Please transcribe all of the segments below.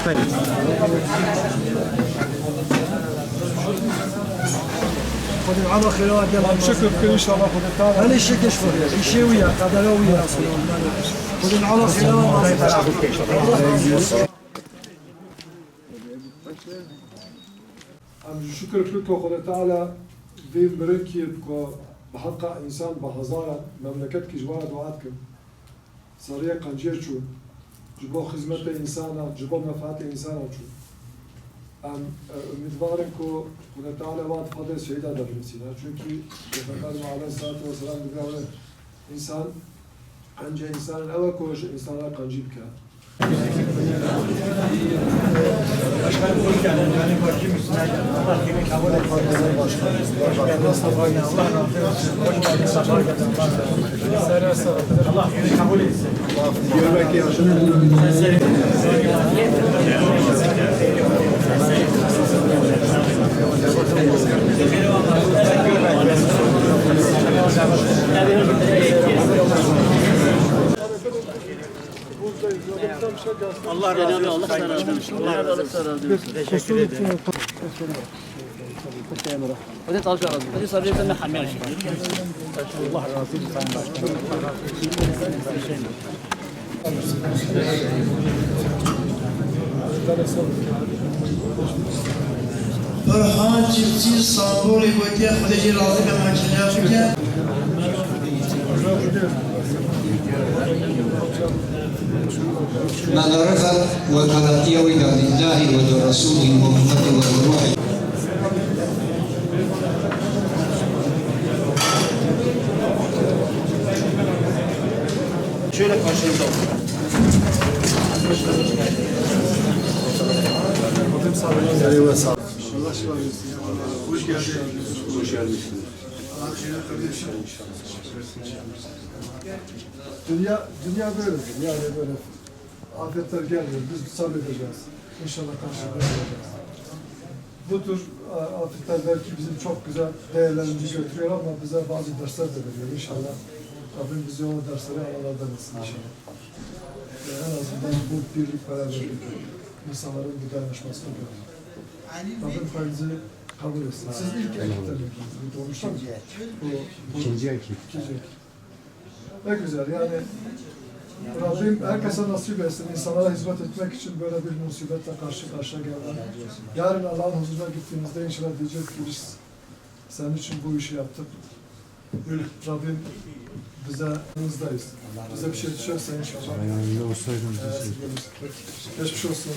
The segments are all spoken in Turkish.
خذ على خيرات يلا شكرا كثير ان شاء الله خذ تعال هل الشيء شوي شيء ويا قدر ويا خذ على خيرات شكرا لكم خذ تعالى في بركي بحق انسان بهزارة مملكت كي جوار دعاتكم صاريه قنجير شو جبو خدمت انسان جبو منفعت انسان شو امیدوارم که خدا تعالی وقت فاده شهیده داریم çünkü Peygamber Aleyhisselatü Vesselam diyor insan anca insanın eve koş insanlar kancı bker. Başkanım hoş geldin. Yani başım üstüne Allah kimi kabul etsin. Başkanım Allah razı olsun. Hoş geldin. Sabah geldin. Allah kimi kabul etsin. Görmek yaşını Allah razı olsun. Allah razı olsun. Allah razı olsun. Teşekkür ederim. Hadi talca razı. Hadi sarıyeten de hamle Allah razı olsun Sayın Başkanım. فرحان چیزی سامبولی بودی خودشی راضی به ماچینه بکن من رفض وكالاتيه لله ولرسوله محمد والروح Şöyle karşınızda olsun. Hoş geldiniz. Hoş geldiniz. Dünya böyledir. Yani böyle afetler gelmiyor. Biz sabredeceğiz. İnşallah karşılayacağız. Bu tür afetler belki bizim çok güzel değerlerimizi götürüyor ama bize bazı dersler de veriyor. İnşallah Rabbim bizi o dersleri aralardan etsin inşallah. En azından bu birlik beraberlik insanların bu dayanışmasını görüyor. Rabbim faizi kabul etsin. Siz ilk ekipten mi doğmuşlar mı? İkinci ekip. Ne güzel yani Rabbim herkese nasip etsin. İnsanlara hizmet etmek için böyle bir musibetle karşı karşıya geldik. Yarın Allah'ın huzuruna gittiğimizde inşallah diyeceğiz ki biz senin için bu işi yaptık. Rabbim bize yanınızdayız. Bize bir şey düşerse inşallah. Yanında olsaydım. Geçmiş olsun.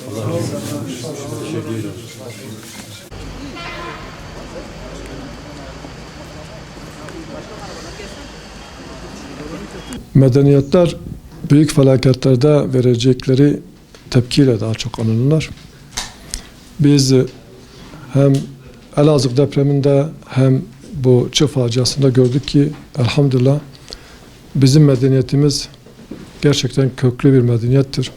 Teşekkür ederim. Medeniyetler büyük felaketlerde verecekleri tepkiyle daha çok anılırlar. Biz hem Elazığ depreminde hem bu Çığ faciasında gördük ki elhamdülillah bizim medeniyetimiz gerçekten köklü bir medeniyettir.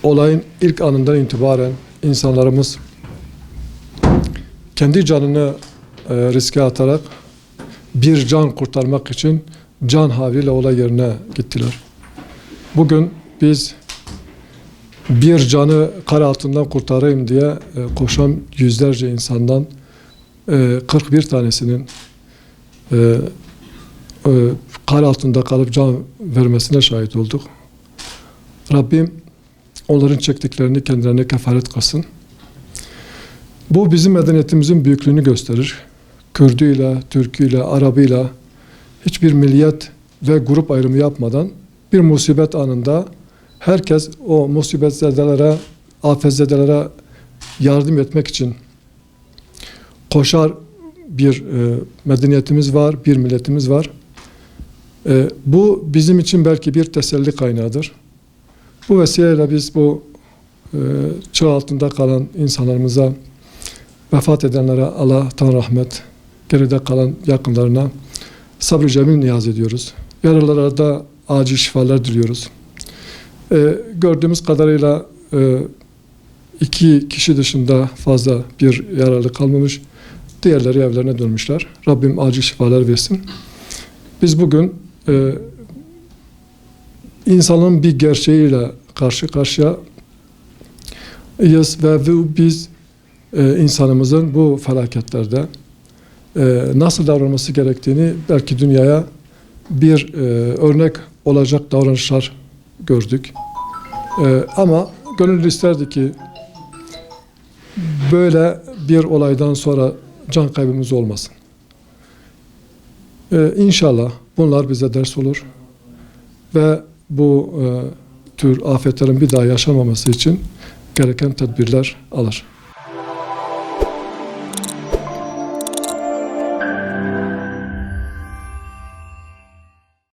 Olayın ilk anından itibaren insanlarımız kendi canını riske atarak bir can kurtarmak için can havliyle olay yerine gittiler. Bugün biz bir canı kar altından kurtarayım diye koşan yüzlerce insandan 41 tanesinin kar altında kalıp can vermesine şahit olduk. Rabbim onların çektiklerini kendilerine kefaret kılsın. Bu bizim medeniyetimizin büyüklüğünü gösterir. Kürdüyle, Türküyle, Arabıyla hiçbir milliyet ve grup ayrımı yapmadan bir musibet anında herkes o musibetzedelere, afetzedelere yardım etmek için koşar bir medeniyetimiz var, bir milletimiz var. Bu bizim için belki bir teselli kaynağıdır. Bu vesileyle biz bu çığ altında kalan insanlarımıza, vefat edenlere Allah'tan rahmet, geride kalan yakınlarına sabrı cemil niyaz ediyoruz. Yaralılara da acil şifalar diliyoruz. Gördüğümüz kadarıyla 2 kişi dışında fazla bir yaralı kalmamış. Diğerleri evlerine dönmüşler. Rabbim acil şifalar versin. Biz bugün insanın bir gerçeğiyle karşı karşıya ve biz insanımızın bu felaketlerde nasıl davranması gerektiğini belki dünyaya bir örnek olacak davranışlar gördük. Ama gönül isterdi ki böyle bir olaydan sonra can kaybımız olmasın. İnşallah bunlar bize ders olur ve bu tür afetlerin bir daha yaşanmaması için gereken tedbirler alır.